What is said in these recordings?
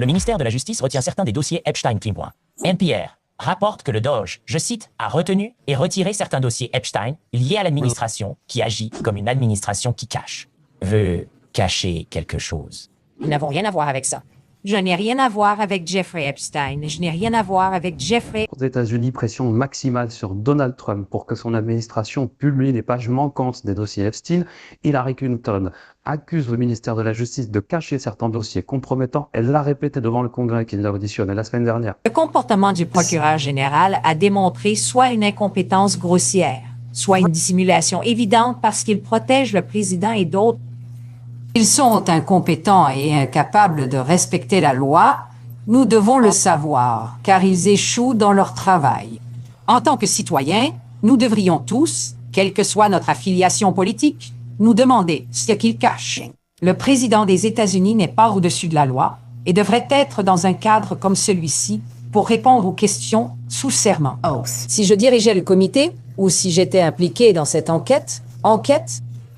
Le ministère de la Justice retient certains des dossiers Epstein. NPR rapporte que le Doge, je cite, a retenu et retiré certains dossiers Epstein liés à l'administration qui agit comme une administration qui cache. Veut cacher quelque chose. Nous n'avons rien à voir avec ça. Je n'ai rien à voir avec Jeffrey Epstein. Je n'ai rien à voir avec Jeffrey. Aux États-Unis, pression maximale sur Donald Trump pour que son administration publie les pages manquantes des dossiers Epstein. Hillary Clinton accuse le ministère de la Justice de cacher certains dossiers compromettants. Elle l'a répété devant le Congrès qui l'a auditionné la semaine dernière. Le comportement du procureur général a démontré soit une incompétence grossière, soit une dissimulation évidente parce qu'il protège le président et d'autres. Ils sont incompétents et incapables de respecter la loi. Nous devons le savoir, car ils échouent dans leur travail. En tant que citoyens, nous devrions tous, quelle que soit notre affiliation politique, nous demander ce qu'ils cachent. Le président des États-Unis n'est pas au-dessus de la loi et devrait être dans un cadre comme celui-ci pour répondre aux questions sous serment. Si je dirigeais le comité ou si j'étais impliqué dans cette enquête,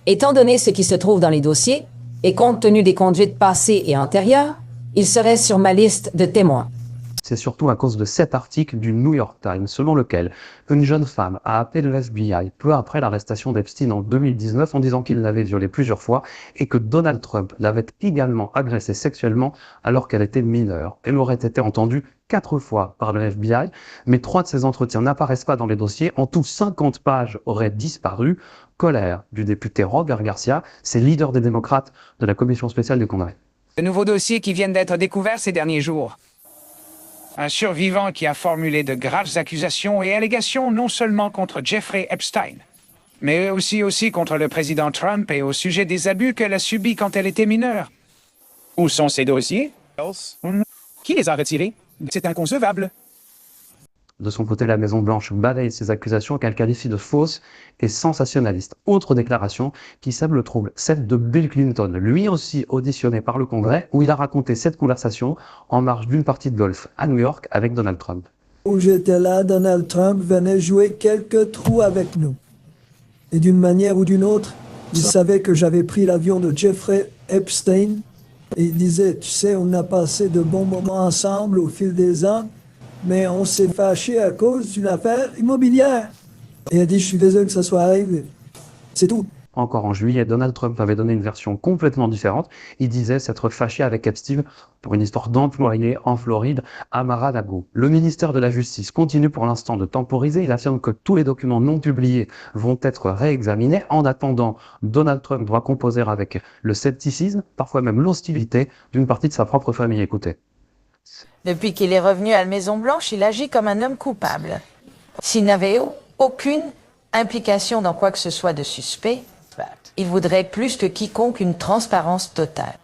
étant donné ce qui se trouve dans les dossiers et compte tenu des conduites passées et antérieures, il serait sur ma liste de témoins. C'est surtout à cause de cet article du New York Times, selon lequel une jeune femme a appelé le FBI peu après l'arrestation d'Epstein en 2019 en disant qu'il l'avait violée plusieurs fois et que Donald Trump l'avait également agressée sexuellement alors qu'elle était mineure. Elle aurait été entendue 4 fois par le FBI, mais 3 de ces entretiens n'apparaissent pas dans les dossiers. En tout, 50 pages auraient disparu. Colère du député Roger Garcia, c'est leader des démocrates de la commission spéciale du Congrès. De nouveaux dossiers qui viennent d'être découverts ces derniers jours. Un survivant qui a formulé de graves accusations et allégations non seulement contre Jeffrey Epstein, mais aussi contre le président Trump et au sujet des abus qu'elle a subis quand elle était mineure. Où sont ces dossiers? Qui les a retirés? C'est inconcevable. De son côté, la Maison-Blanche balaye ces accusations qu'elle qualifie de fausses et sensationnalistes. Autre déclaration qui sème le trouble, celle de Bill Clinton, lui aussi auditionné par le Congrès, où il a raconté cette conversation en marge d'une partie de golf à New York avec Donald Trump. Où j'étais là, Donald Trump venait jouer quelques trous avec nous. Et d'une manière ou d'une autre, il savait que j'avais pris l'avion de Jeffrey Epstein et il disait, tu sais, on a passé de bons moments ensemble au fil des ans, mais on s'est fâché à cause d'une affaire immobilière. Et il a dit, je suis désolé que ça soit arrivé. C'est tout. Encore en juillet, Donald Trump avait donné une version complètement différente. Il disait s'être fâché avec Epstein pour une histoire d'employé en Floride à Mar-a-Lago. Le ministère de la Justice continue pour l'instant de temporiser. Il affirme que tous les documents non publiés vont être réexaminés. En attendant, Donald Trump doit composer avec le scepticisme, parfois même l'hostilité d'une partie de sa propre famille. Écoutez. Depuis qu'il est revenu à la Maison-Blanche, il agit comme un homme coupable. S'il n'avait aucune implication dans quoi que ce soit de suspect, il voudrait plus que quiconque une transparence totale.